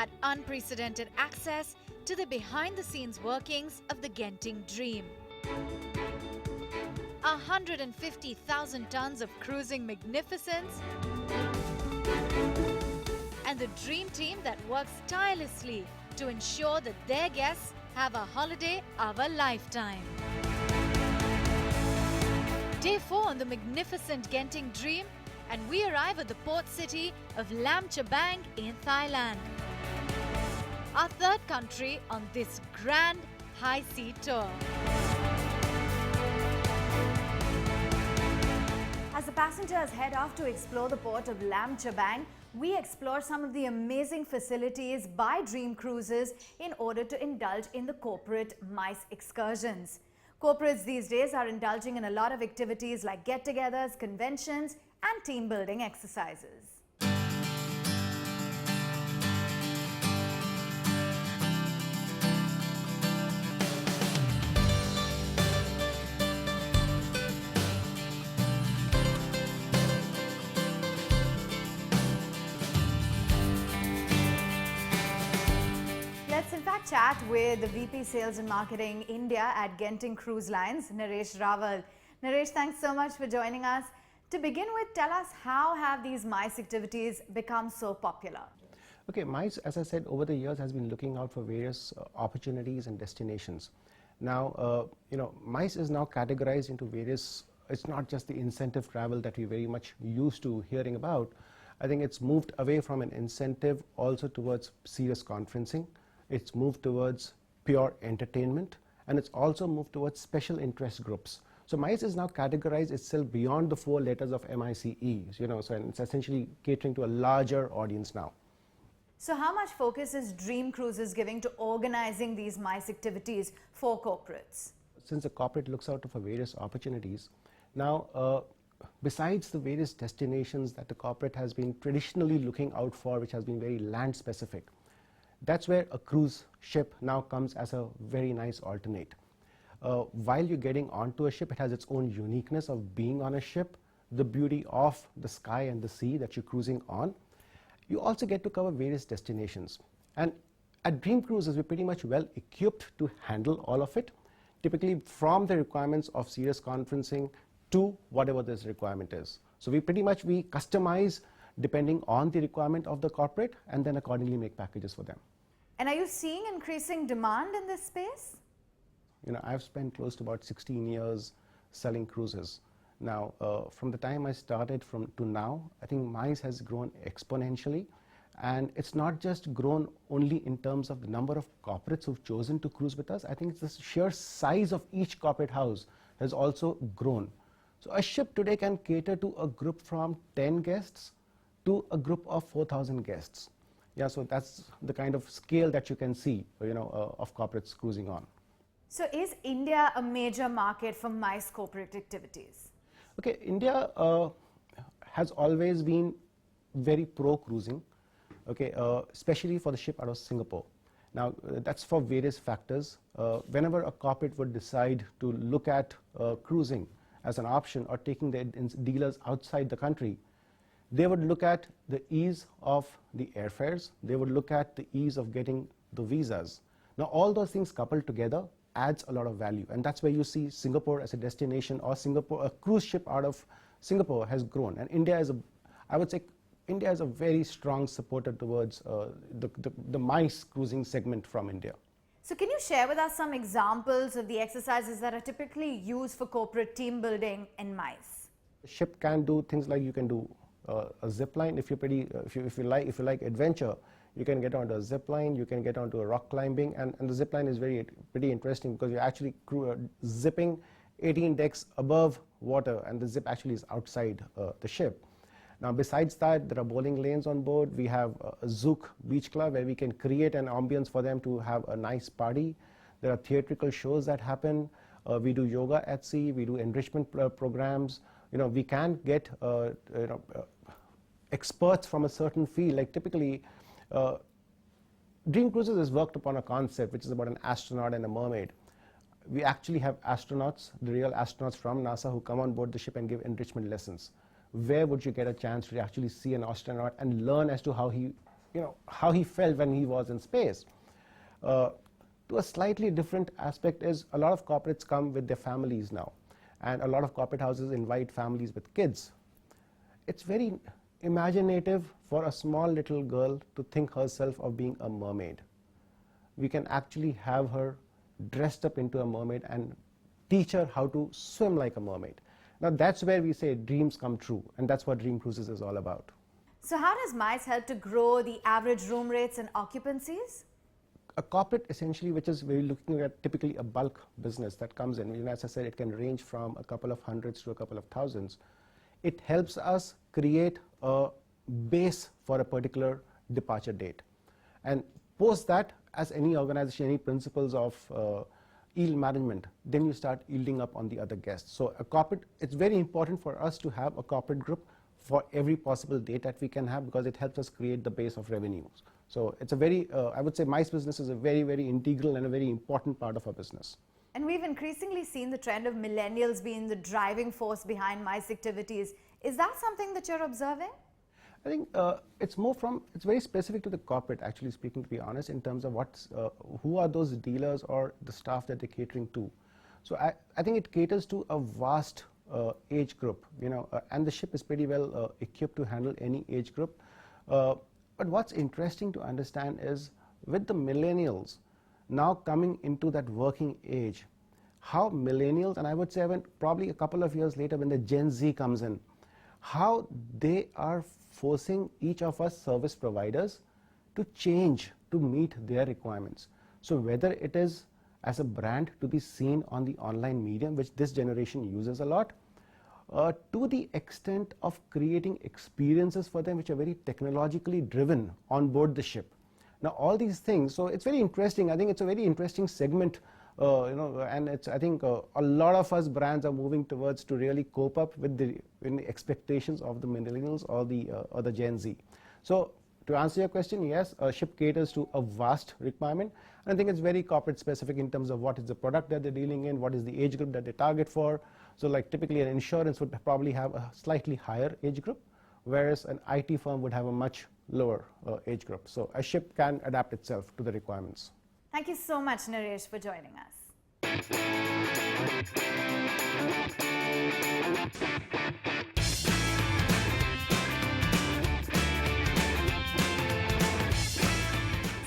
had unprecedented access to the behind-the-scenes workings of the Genting Dream. 150,000 tons of cruising magnificence and the dream team that works tirelessly to ensure that their guests have a holiday of a lifetime. Day 4 on the magnificent Genting Dream, and we arrive at the port city of Lam Chabang in Thailand, our third country on this grand high sea tour. As the passengers head off to explore the port of Lam Chabang, we explore some of the amazing facilities by Dream Cruises in order to indulge in the corporate MICE excursions. Corporates these days are indulging in a lot of activities like get-togethers, conventions, and team-building exercises. Let's in fact chat with the VP Sales and Marketing India at Genting Cruise Lines, Naresh Raval. Naresh, thanks so much for joining us. To begin with, tell us, how have these MICE activities become so popular? Okay, MICE, as I said, over the years has been looking out for various opportunities and destinations. Now, MICE is now categorized into various, it's not just the incentive travel that we very much used to hearing about. I think it's moved away from an incentive also towards serious conferencing. It's moved towards pure entertainment, and it's also moved towards special interest groups. So MICE is now categorized itself beyond the 4 letters of MICE, so it's essentially catering to a larger audience now. So how much focus is Dream Cruises giving to organizing these MICE activities for corporates? Since the corporate looks out for various opportunities, now besides the various destinations that the corporate has been traditionally looking out for, which has been very land specific, that's where a cruise ship now comes as a very nice alternate. While you're getting onto a ship, it has its own uniqueness of being on a ship, the beauty of the sky and the sea that you're cruising on. You also get to cover various destinations. And at Dream Cruises, we're pretty much well equipped to handle all of it, typically from the requirements of serious conferencing to whatever this requirement is. So we customize depending on the requirement of the corporate and then accordingly make packages for them. And are you seeing increasing demand in this space? I've spent close to about 16 years selling cruises. Now, from the time I started to now, I think MICE has grown exponentially. And it's not just grown only in terms of the number of corporates who've chosen to cruise with us. I think it's the sheer size of each corporate house has also grown. So a ship today can cater to a group from 10 guests to a group of 4,000 guests. Yeah, so that's the kind of scale that you can see, of corporates cruising on. So is India a major market for MICE corporate activities? Okay, India has always been very pro-cruising, okay, especially for the ship out of Singapore. Now, that's for various factors. Whenever a corporate would decide to look at cruising as an option or taking their dealers outside the country, they would look at the ease of the airfares, they would look at the ease of getting the visas. Now, all those things coupled together adds a lot of value, and that's where you see Singapore as a destination, or a cruise ship out of Singapore has grown. And India is I would say India is a very strong supporter towards the MICE cruising segment from India. So can you share with us some examples of the exercises that are typically used for corporate team building in MICE? The ship can do things like you can do a zip line. If you like adventure, you can get onto a zip line, you can get onto a rock climbing, and the zip line is pretty interesting because you're actually zipping 18 decks above water, and the zip actually is outside the ship. Now, besides that, there are bowling lanes on board. We have a Zouk Beach Club where we can create an ambience for them to have a nice party. There are theatrical shows that happen. We do yoga at sea. We do enrichment programs. We can get experts from a certain field. Like typically, Dream Cruises has worked upon a concept which is about an astronaut and a mermaid. We actually have astronauts, the real astronauts from NASA, who come on board the ship and give enrichment lessons. Where would you get a chance to actually see an astronaut and learn as to how he how he felt when he was in space. To a slightly different aspect is a lot of corporates come with their families now, and a lot of corporate houses invite families with kids. It's very imaginative for a small little girl to think herself of being a mermaid. We can actually have her dressed up into a mermaid and teach her how to swim like a mermaid. Now that's where we say dreams come true, and that's what Dream Cruises is all about. So how does MICE help to grow the average room rates and occupancies? A corporate essentially, which is we're looking at typically a bulk business that comes in, as I said, it can range from a couple of hundreds to a couple of thousands. It helps us create a base for a particular departure date. And post that, as any organization, any principles of yield management, then you start yielding up on the other guests. So a corporate, it's very important for us to have a corporate group for every possible date that we can have, because it helps us create the base of revenues. So it's a very, I would say MICE business is a very, very integral and a very important part of our business. And we've increasingly seen the trend of millennials being the driving force behind MICE activities. Is that something that you're observing? I think it's very specific to the corporate, actually speaking, to be honest, in terms of who are those dealers or the staff that they're catering to. So I think it caters to a vast age group, and the ship is pretty well equipped to handle any age group. But what's interesting to understand is, with the millennials now coming into that working age, how millennials, and I would say probably a couple of years later when the Gen Z comes in, how they are forcing each of us service providers to change to meet their requirements. So whether it is as a brand to be seen on the online medium, which this generation uses a lot, to the extent of creating experiences for them which are very technologically driven on board the ship. Now all these things, so it's very interesting. I think it's a very interesting segment, and I think a lot of us brands are moving towards to really cope up with the expectations of the millennials or the Gen Z. So to answer your question, yes, a ship caters to a vast requirement. And I think it's very corporate specific in terms of what is the product that they're dealing in, what is the age group that they target for. So like typically an insurance would probably have a slightly higher age group, whereas an IT firm would have a much lower age group. So a ship can adapt itself to the requirements. Thank you so much, Naresh, for joining us.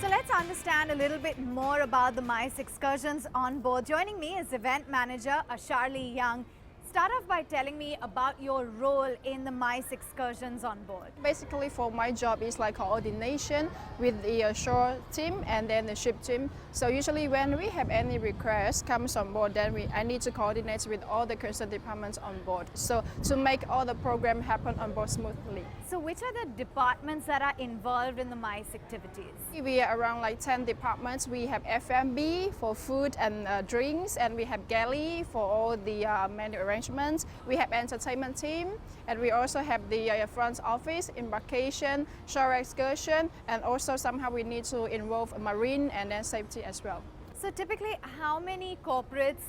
So let's understand a little bit more about the MICE excursions on board. Joining me is event manager Asharli Young. Start off by telling me about your role in the MICE excursions on board. Basically, for my job is like coordination with the shore team and then the ship team. So usually when we have any request comes on board, then I need to coordinate with all the concerned departments on board. So to make all the program happen on board smoothly. So which are the departments that are involved in the MICE activities? We are around like 10 departments. We have F&B for food and drinks, and we have galley for all the menu arrangements. We have entertainment team, and we also have the front office, embarkation, shore excursion, and also somehow we need to involve marine and then safety as well. So typically, how many corporates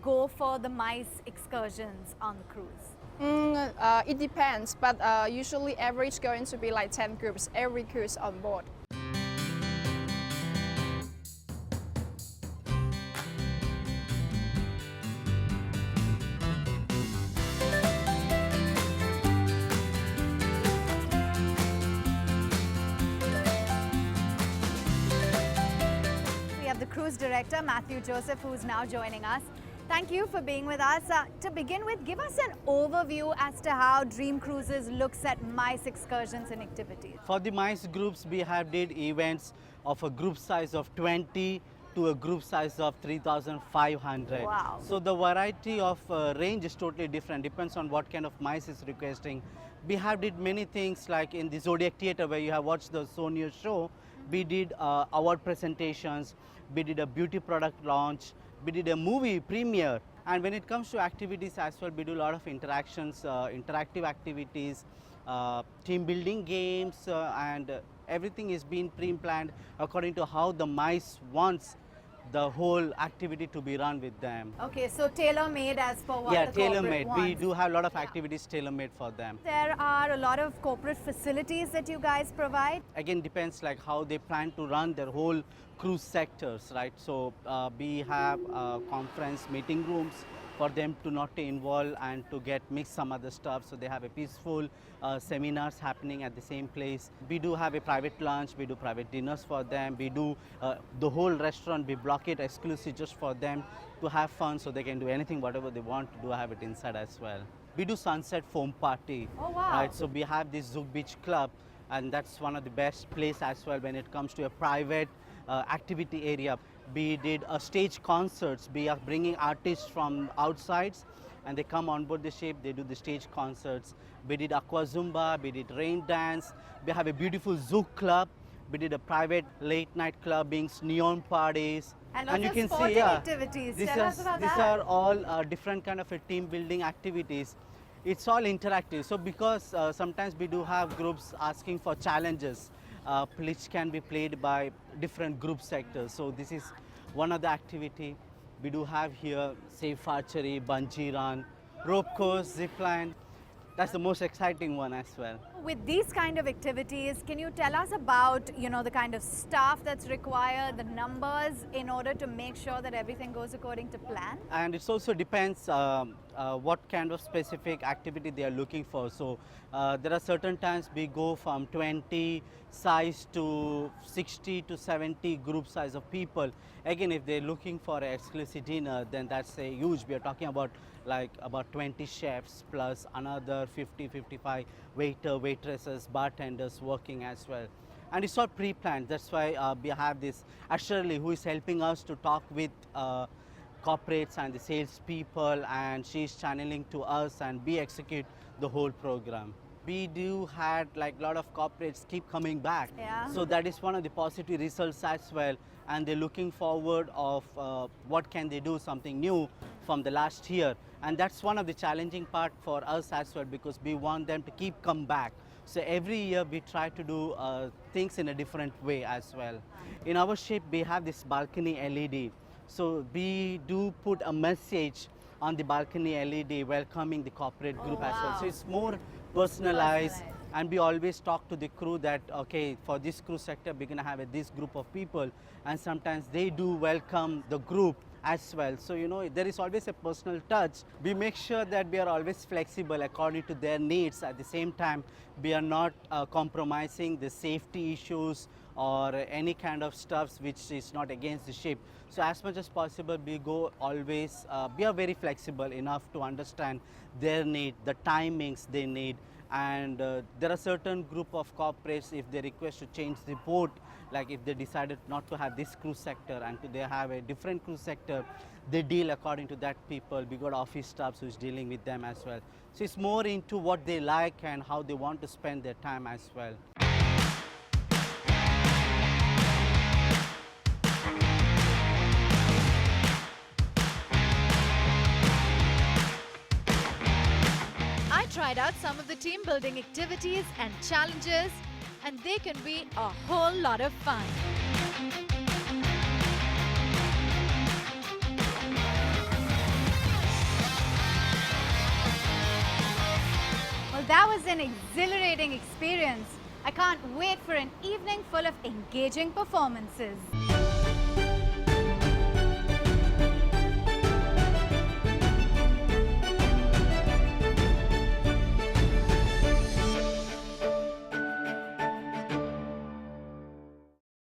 go for the MICE excursions on the cruise? It depends, but usually average going to be like 10 groups every cruise on board. The cruise director, Matthew Joseph, who's now joining us. Thank you for being with us. To begin with, give us an overview as to how Dream Cruises looks at MICE excursions and activities. For the MICE groups, we have did events of a group size of 20 to a group size of 3,500. Wow. So the variety of range is totally different, depends on what kind of MICE is requesting. We have did many things like in the Zodiac Theatre where you have watched the Sonia show. We did award presentations, we did a beauty product launch, we did a movie premiere. And when it comes to activities as well, we do a lot of interactions, interactive activities, team building games, and everything is being pre-planned according to how the MICE wants the whole activity to be run with them. Okay, so tailor-made as per what Yeah, the corporate tailor-made. We wants. do have a lot of activities tailor-made for them. There are a lot of corporate facilities that you guys provide. Again, depends like how they plan to run their whole cruise sectors, right? So we have conference meeting rooms for them to not to involve and to get mixed some other stuff. So they have a peaceful seminars happening at the same place. We do have a private lunch, we do private dinners for them. We do the whole restaurant, we block it exclusive just for them to have fun, so they can do anything, whatever they want to do, have it inside as well. We do sunset foam party. Oh, wow. Right, so we have this Zouk Beach Club, and that's one of the best place as well when it comes to a private activity area. We did stage concerts. We are bringing artists from outsides and they come on board the ship, they do the stage concerts. We did aqua zumba, we did rain dance. We have a beautiful Zouk club. We did a private late night clubbing, neon parties. And lots you of can sporting see, activities. These Tell are, us about these that. are all different kind of a team building activities. It's all interactive. So because sometimes we do have groups asking for challenges, which can be played by different group sectors. So this is one of the activity. We do have here safe archery, bungee run, rope course, zip line. That's the most exciting one as well. With these kind of activities, can you tell us about, the kind of staff that's required, the numbers in order to make sure that everything goes according to plan? And it also depends what kind of specific activity they are looking for. So there are certain times we go from 20 size to 60 to 70 group size of people. Again, if they're looking for an exclusive dinner, then that's a huge. We are talking about about 20 chefs plus another 50, 55 waitresses, bartenders working as well. And it's all pre-planned. That's why we have this Shirley who is helping us to talk with corporates and the salespeople, and she's channeling to us, and we execute the whole program. We do had a lot of corporates keep coming back. Yeah. So that is one of the positive results as well. And they're looking forward of what can they do something new from the last year. And that's one of the challenging part for us as well, because we want them to keep come back. So every year we try to do things in a different way as well. In our ship we have this balcony LED. So we do put a message on the balcony LED welcoming the corporate group as well. So it's more personalized. And we always talk to the crew that, okay, for this crew sector, we're going to have this group of people. And sometimes they do welcome the group as well. So, there is always a personal touch. We make sure that we are always flexible according to their needs. At the same time, we are not compromising the safety issues or any kind of stuff which is not against the ship. So as much as possible, we go always, we are very flexible enough to understand their need, the timings they need. And there are certain group of corporates, if they request to change the port, like if they decided not to have this cruise sector and they have a different cruise sector, they deal according to that people. We got office staffs who's dealing with them as well. So it's more into what they like and how they want to spend their time as well. Tried out some of the team building activities and challenges, and they can be a whole lot of fun. Well, that was an exhilarating experience. I can't wait for an evening full of engaging performances.